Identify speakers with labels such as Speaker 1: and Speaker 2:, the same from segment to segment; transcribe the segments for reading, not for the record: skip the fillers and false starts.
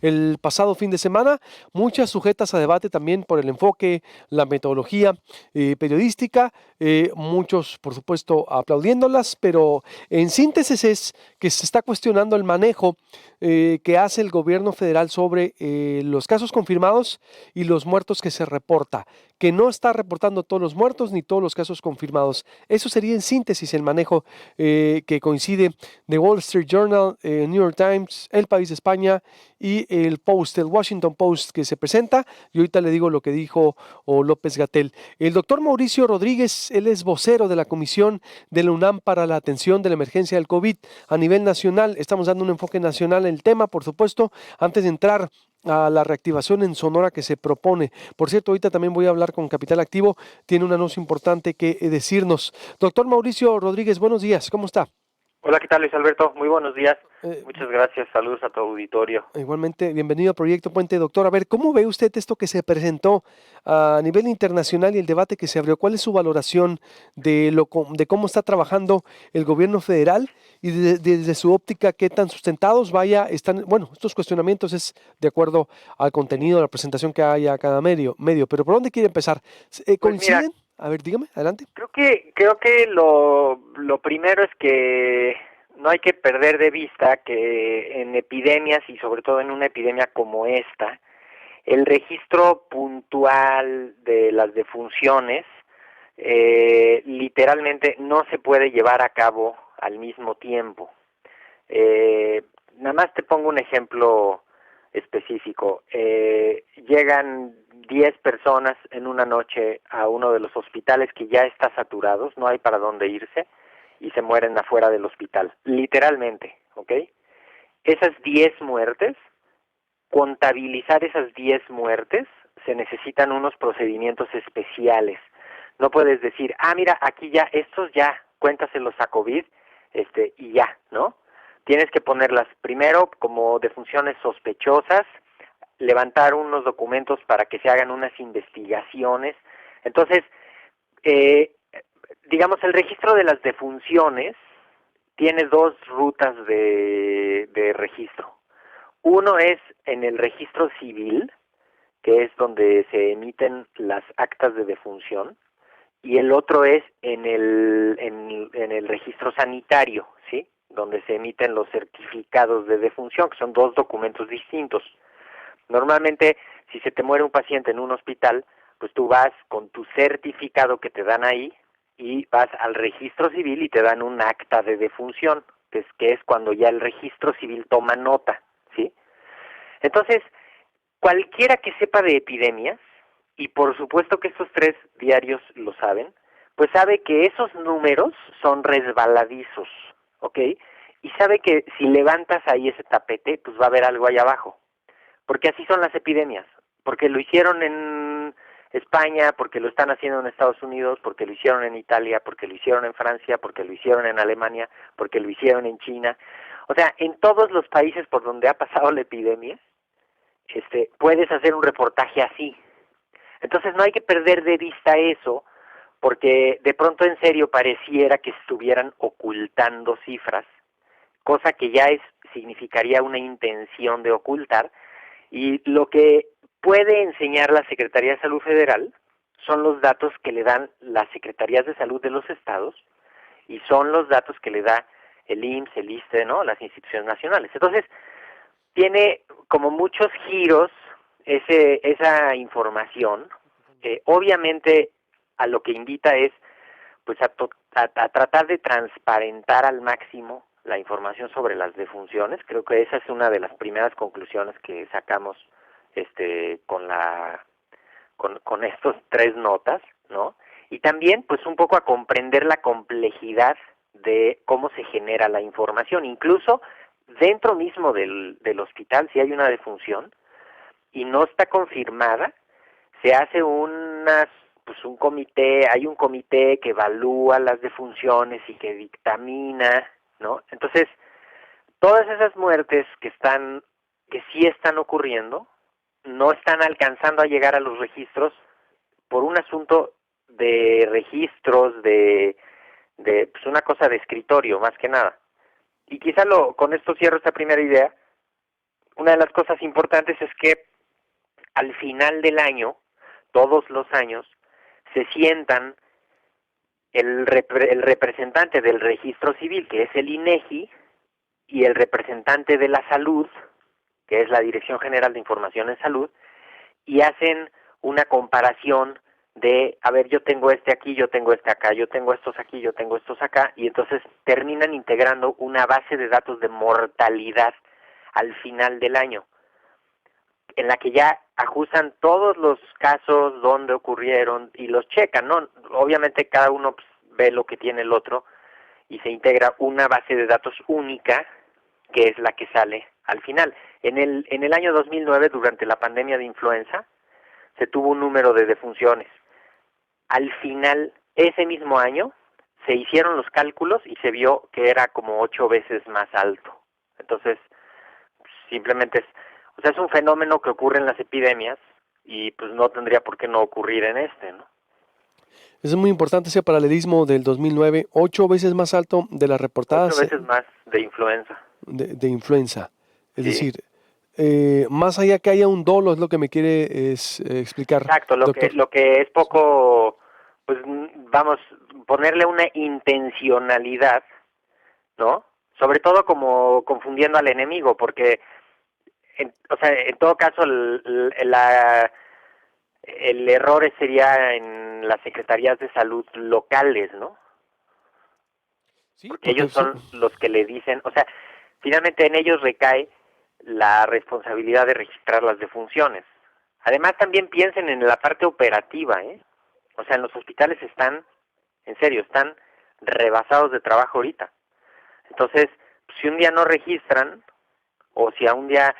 Speaker 1: el pasado fin de semana, muchas sujetas a debate también por el enfoque, la metodología periodística, muchos por supuesto aplaudiéndolas, pero en síntesis es que se está cuestionando el manejo que hace el gobierno federal sobre los casos confirmados y los muertos que se reporta, que no está reportando todos los muertos ni todos los casos confirmados. Eso sería en síntesis el manejo que coincide de Wall Street Journal, New York Times, El País de España y el Post, el Washington Post que se presenta. Y ahorita le digo lo que dijo López Gatell. El doctor Mauricio Rodríguez, él es vocero de la Comisión de la UNAM para la atención de la emergencia del COVID a nivel nacional. Estamos dando un enfoque nacional en el tema, por supuesto, antes de entrar a la reactivación en Sonora que se propone. Por cierto, ahorita también voy a hablar con Capital Activo, tiene un anuncio importante que decirnos. Doctor Mauricio Rodríguez, buenos días, ¿cómo está?
Speaker 2: Hola, ¿qué tal, Luis Alberto? Muy buenos días.
Speaker 1: Eh,
Speaker 2: Muchas gracias. Saludos a tu auditorio.
Speaker 1: Igualmente, bienvenido a Proyecto Puente, doctor. A ver, ¿cómo ve usted esto que se presentó a nivel internacional y el debate que se abrió? ¿Cuál es su valoración de cómo está trabajando el gobierno federal y desde su óptica qué tan sustentados están? Bueno, estos cuestionamientos es de acuerdo al contenido, a la presentación que haya cada medio, pero ¿por dónde quiere empezar?
Speaker 2: Pues mira,
Speaker 1: ¿Coinciden? A ver, dígame, adelante.
Speaker 2: creo que lo primero es que no hay que perder de vista que en epidemias y sobre todo en una epidemia como esta, el registro puntual de las defunciones literalmente no se puede llevar a cabo al mismo tiempo. Nada más te pongo un ejemplo específico. Llegan 10 personas en una noche a uno de los hospitales que ya está saturados, no hay para dónde irse, y se mueren afuera del hospital, literalmente, ¿ok? Esas 10 muertes, contabilizar esas 10 muertes, se necesitan unos procedimientos especiales. No puedes decir, mira, aquí ya, estos ya, cuéntaselos a COVID, y ya, ¿no? Tienes que ponerlas primero como defunciones sospechosas, levantar unos documentos para que se hagan unas investigaciones. Entonces, eh, digamos, el registro de las defunciones tiene dos rutas de registro. Uno es en el registro civil, que es donde se emiten las actas de defunción, y el otro es en el registro sanitario, ¿sí? Donde se emiten los certificados de defunción, que son dos documentos distintos. Normalmente, si se te muere un paciente en un hospital, pues tú vas con tu certificado que te dan ahí y vas al registro civil y te dan un acta de defunción, que es cuando ya el registro civil toma nota, ¿sí? Entonces, cualquiera que sepa de epidemias, y por supuesto que estos tres diarios lo saben, pues sabe que esos números son resbaladizos, ¿ok? Y sabe que si levantas ahí ese tapete, pues va a haber algo ahí abajo, porque así son las epidemias, porque lo hicieron en España, porque lo están haciendo en Estados Unidos, porque lo hicieron en Italia, porque lo hicieron en Francia, porque lo hicieron en Alemania, porque lo hicieron en China. O sea, en todos los países por donde ha pasado la epidemia, puedes hacer un reportaje así. Entonces no hay que perder de vista eso, porque de pronto en serio pareciera que estuvieran ocultando cifras, cosa que ya significaría una intención de ocultar, y lo que puede enseñar la Secretaría de Salud Federal son los datos que le dan las Secretarías de Salud de los estados y son los datos que le da el IMSS, el ISSSTE, ¿no? Las instituciones nacionales. Entonces, tiene como muchos giros esa información. Obviamente a lo que invita es pues a tratar de transparentar al máximo la información sobre las defunciones. Creo que esa es una de las primeras conclusiones que sacamos con estos tres notas, ¿no? Y también pues un poco a comprender la complejidad de cómo se genera la información, incluso dentro mismo del hospital, si hay una defunción y no está confirmada, se hace un comité, hay un comité que evalúa las defunciones y que dictamina, ¿no? Entonces, todas esas muertes que sí están ocurriendo, no están alcanzando a llegar a los registros por un asunto de registros, de pues una cosa de escritorio, más que nada. Y quizá con esto cierro esta primera idea. una de las cosas importantes es que al final del año, todos los años, se sientan el representante del registro civil, que es el INEGI, y el representante de la salud, que es la Dirección General de Información en Salud, y hacen una comparación de, a ver, yo tengo este aquí, yo tengo este acá, yo tengo estos aquí, yo tengo estos acá, y entonces terminan integrando una base de datos de mortalidad al final del año, en la que ya ajustan todos los casos donde ocurrieron y los checan, ¿no? Obviamente cada uno pues, ve lo que tiene el otro y se integra una base de datos única que es la que sale al final. En el año 2009, durante la pandemia de influenza, se tuvo un número de defunciones. Al final, ese mismo año, se hicieron los cálculos y se vio que era como 8 veces más alto. Entonces, simplemente es un fenómeno que ocurre en las epidemias y pues no tendría por qué no ocurrir en este, ¿no?
Speaker 1: Es muy importante ese paralelismo del 2009, 8 veces más alto de las
Speaker 2: 8
Speaker 1: reportadas
Speaker 2: veces más de influenza.
Speaker 1: de influenza. Es
Speaker 2: Sí.
Speaker 1: decir, más allá que haya un dolo, es lo que me quiere explicar,
Speaker 2: Exacto,
Speaker 1: doctor.
Speaker 2: lo que es poco, pues vamos, ponerle una intencionalidad, ¿no? Sobre todo como confundiendo al enemigo, porque, o sea, en todo caso, el error sería en las secretarías de salud locales, ¿no?
Speaker 1: Sí,
Speaker 2: Porque
Speaker 1: porque
Speaker 2: ellos son los que le dicen, o sea, finalmente en ellos recae la responsabilidad de registrar las defunciones. Además, también piensen en la parte operativa, ¿eh? O sea, en los hospitales están, en serio, están rebasados de trabajo ahorita. Entonces, si un día no registran, o si a un día,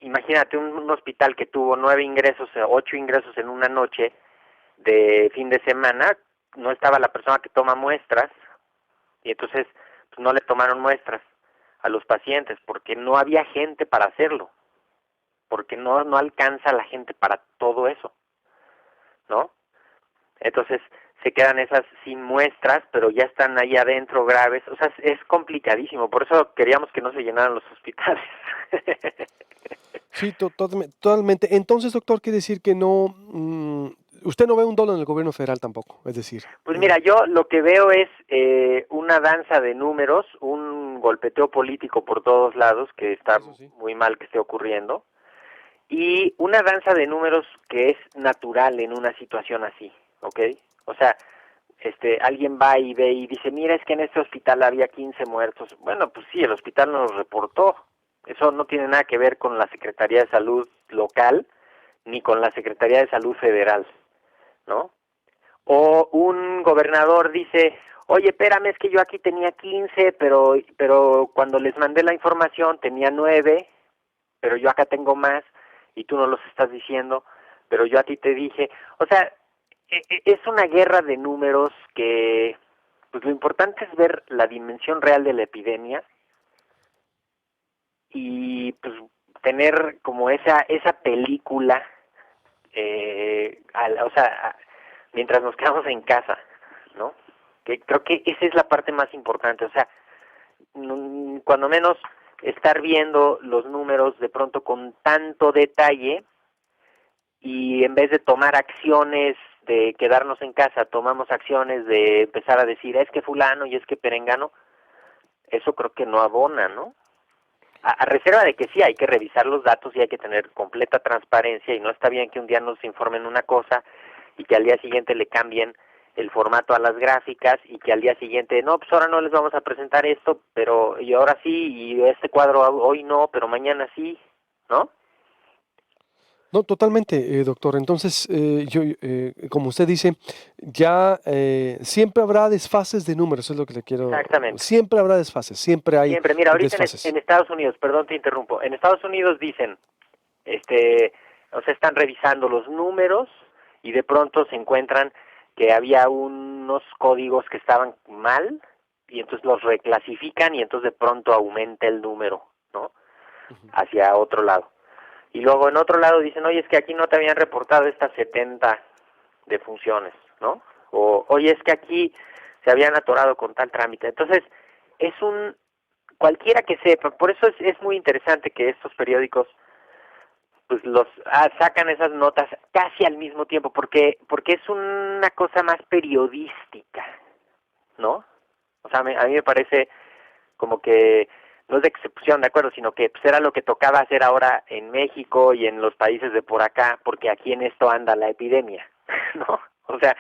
Speaker 2: imagínate un hospital que tuvo 9 ingresos, 8 ingresos en una noche de fin de semana, no estaba la persona que toma muestras, y entonces pues, no le tomaron muestras a los pacientes, porque no había gente para hacerlo, porque no alcanza la gente para todo eso, ¿no? Entonces se quedan esas sin muestras, pero ya están ahí adentro graves, o sea, es complicadísimo, por eso queríamos que no se llenaran los hospitales.
Speaker 1: sí, totalmente. Entonces, doctor, quiere decir que no, usted no ve un dolo en el gobierno federal tampoco, es decir.
Speaker 2: Pues mira, yo lo que veo es una danza de números, un golpeteo político por todos lados, que está
Speaker 1: Eso sí.
Speaker 2: muy mal que esté ocurriendo, y una danza de números que es natural en una situación así, ¿ok? O sea, alguien va y ve y dice, mira, es que en este hospital había 15 muertos. Bueno, pues sí, el hospital nos reportó. Eso no tiene nada que ver con la Secretaría de Salud local ni con la Secretaría de Salud federal, ¿no? O un gobernador dice, oye, espérame, es que yo aquí tenía 15, pero cuando les mandé la información tenía 9, pero yo acá tengo más y tú no los estás diciendo, pero yo a ti te dije. O sea, es una guerra de números que, pues lo importante es ver la dimensión real de la epidemia y pues tener como esa película, o sea, mientras nos quedamos en casa, ¿no? Que creo que esa es la parte más importante, o sea, cuando menos estar viendo los números de pronto con tanto detalle y en vez de tomar acciones de quedarnos en casa, tomamos acciones de empezar a decir, es que fulano y es que perengano, eso creo que no abona, ¿no? A reserva de que sí, hay que revisar los datos y hay que tener completa transparencia y no está bien que un día nos informen una cosa y que al día siguiente le cambien el formato a las gráficas y que al día siguiente, no, pues ahora no les vamos a presentar esto, pero y ahora sí, y este cuadro hoy no, pero mañana sí, ¿no?
Speaker 1: No, totalmente, doctor. Entonces, como usted dice, ya siempre habrá desfases de números, es lo que le quiero.
Speaker 2: Exactamente.
Speaker 1: Siempre habrá desfases, siempre hay
Speaker 2: Siempre, mira, ahorita
Speaker 1: desfases.
Speaker 2: en Estados Unidos, perdón, te interrumpo, en Estados Unidos dicen, este, o sea, están revisando los números y de pronto se encuentran que había unos códigos que estaban mal y entonces los reclasifican y entonces de pronto aumenta el número, ¿no?
Speaker 1: Ujú.
Speaker 2: Hacia otro lado. Y luego en otro lado dicen, oye, es que aquí no te habían reportado estas 70 defunciones, ¿no? O, oye, es que aquí se habían atorado con tal trámite. Entonces, es un cualquiera que sepa, por eso es muy interesante que estos periódicos pues sacan esas notas casi al mismo tiempo, porque es una cosa más periodística, ¿no? O sea, a mí me parece como que no es de que se pusieron de acuerdo, sino que pues, era lo que tocaba hacer ahora en México y en los países de por acá, porque aquí en esto anda la epidemia, ¿no? O sea,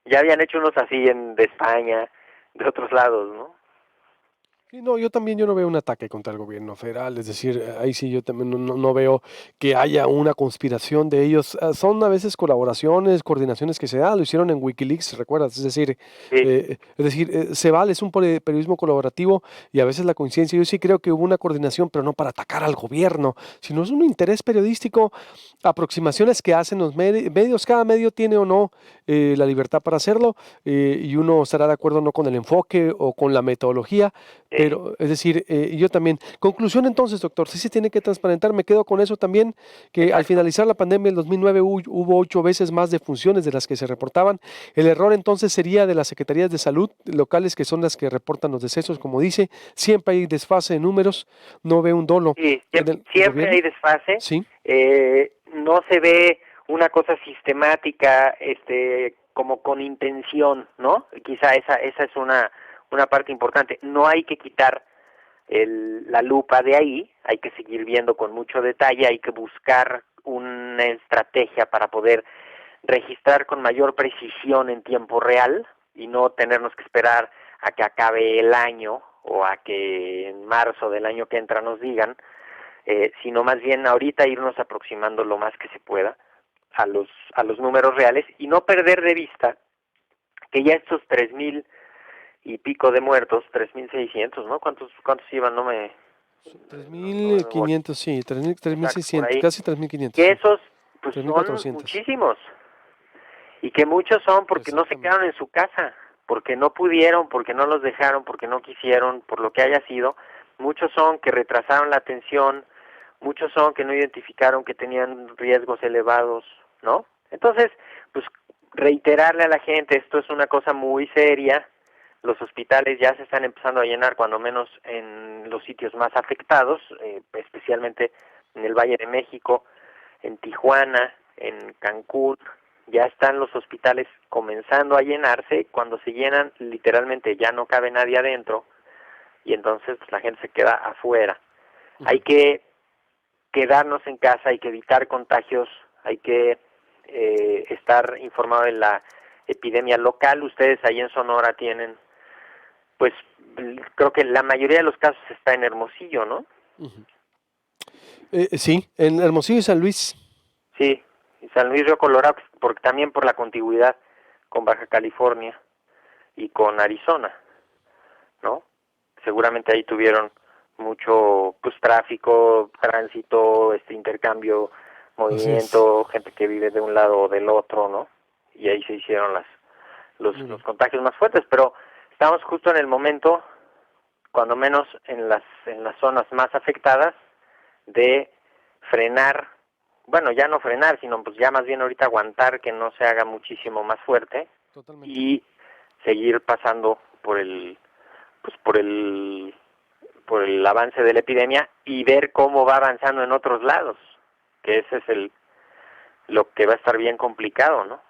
Speaker 2: ya habían hecho unos así de España, de otros lados, ¿no?
Speaker 1: Sí, no, yo no veo un ataque contra el gobierno federal, es decir, ahí sí yo también no veo que haya una conspiración de ellos. Son a veces colaboraciones, coordinaciones que se dan, lo hicieron en Wikileaks, ¿recuerdas?
Speaker 2: Sí,
Speaker 1: Ceval es un periodismo colaborativo y a veces la coincidencia, yo sí creo que hubo una coordinación, pero no para atacar al gobierno, sino es un interés periodístico, aproximaciones que hacen los medios, cada medio tiene o no la libertad para hacerlo, y uno estará de acuerdo o no con el enfoque o con la metodología,
Speaker 2: sí.
Speaker 1: pero, es decir, yo también. Conclusión entonces, doctor, sí se tiene que transparentar. Me quedo con eso también, que al
Speaker 2: Exacto.
Speaker 1: finalizar la pandemia en 2009 hubo 8 veces más defunciones de las que se reportaban. El error entonces sería de las secretarías de salud locales, que son las que reportan los decesos, como dice. Siempre hay desfase de números. No ve un dolo
Speaker 2: Sí,
Speaker 1: en el
Speaker 2: siempre hay
Speaker 1: gobierno.
Speaker 2: desfase.
Speaker 1: Sí,
Speaker 2: No se ve una cosa sistemática, como con intención, ¿no? Quizá esa es una parte importante. No hay que quitar la lupa de ahí, hay que seguir viendo con mucho detalle, hay que buscar una estrategia para poder registrar con mayor precisión en tiempo real y no tenernos que esperar a que acabe el año o a que en marzo del año que entra nos digan, sino más bien ahorita irnos aproximando lo más que se pueda a los números reales y no perder de vista que ya estos 3,000 y pico de muertos, 3,600, ¿no? ¿Cuántos iban? No me memoria.
Speaker 1: 3.500, sí, 3.000,
Speaker 2: Exacto, por
Speaker 1: 3.600,
Speaker 2: ahí.
Speaker 1: casi 3.500,
Speaker 2: Que
Speaker 1: sí,
Speaker 2: esos, pues son
Speaker 1: 3.400.
Speaker 2: muchísimos. Y que muchos son porque no se quedaron
Speaker 1: Exactamente.
Speaker 2: en su casa, porque no pudieron, porque no los dejaron, porque no quisieron, por lo que haya sido. Muchos son que retrasaron la atención, muchos son que no identificaron que tenían riesgos elevados, ¿no? Entonces, pues reiterarle a la gente, esto es una cosa muy seria, los hospitales ya se están empezando a llenar, cuando menos en los sitios más afectados, especialmente en el Valle de México, en Tijuana, en Cancún, ya están los hospitales comenzando a llenarse. Cuando se llenan, literalmente ya no cabe nadie adentro y entonces pues, la gente se queda afuera. Hay que quedarnos en casa, hay que evitar contagios, hay que estar informado de la epidemia local. Ustedes ahí en Sonora tienen, pues creo que la mayoría de los casos está en Hermosillo, ¿no?
Speaker 1: Ujú. Sí, en Hermosillo y San Luis.
Speaker 2: Sí, y San Luis Río Colorado, porque también por la contigüidad con Baja California y con Arizona, ¿no? Seguramente ahí tuvieron mucho pues tráfico, tránsito, intercambio,
Speaker 1: Así es.
Speaker 2: movimiento, gente que vive de un lado o del otro, ¿no? Y ahí se hicieron
Speaker 1: Muy
Speaker 2: los
Speaker 1: bien.
Speaker 2: contagios más fuertes, pero estamos justo en el momento, cuando menos en las zonas más afectadas, de frenar, bueno, ya no frenar, sino pues ya más bien ahorita aguantar que no se haga muchísimo más fuerte
Speaker 1: Totalmente.
Speaker 2: y seguir pasando por el avance de la epidemia y ver cómo va avanzando en otros lados, que ese es lo que va a estar bien complicado, ¿no?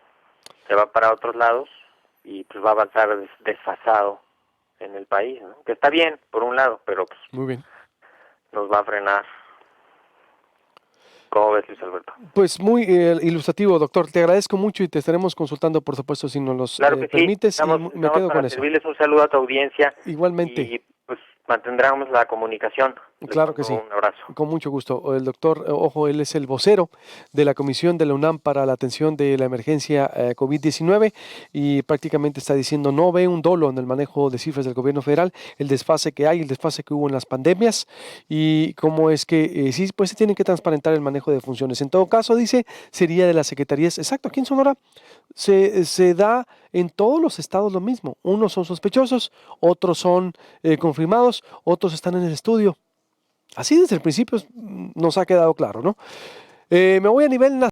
Speaker 2: Se va para otros lados y pues va a avanzar desfasado en el país, ¿no? Que está bien por un lado, pero pues
Speaker 1: Muy bien.
Speaker 2: nos va a frenar. ¿Cómo ves, Luis Alberto?
Speaker 1: Pues muy ilustrativo, doctor. Te agradezco mucho y te estaremos consultando, por supuesto, si nos los
Speaker 2: Claro que sí,
Speaker 1: permites, y me
Speaker 2: estamos
Speaker 1: quedo con
Speaker 2: para
Speaker 1: eso.
Speaker 2: servirles. Un saludo a tu audiencia
Speaker 1: Igualmente,
Speaker 2: y pues mantendremos la comunicación. Les
Speaker 1: claro que
Speaker 2: mando
Speaker 1: sí.
Speaker 2: un abrazo.
Speaker 1: Con mucho gusto. El doctor, ojo, él es el vocero de la Comisión de la UNAM para la atención de la emergencia COVID-19, y prácticamente está diciendo no ve un dolo en el manejo de cifras del gobierno federal, el desfase que hay, el desfase que hubo en las pandemias, y cómo es que sí, pues se tiene que transparentar el manejo de funciones. En todo caso, dice, sería de las secretarías, exacto, aquí en Sonora se da en todos los estados lo mismo. Unos son sospechosos, otros son confirmados, otros están en el estudio. Así desde el principio nos ha quedado claro, ¿no? Me voy a nivel nacional.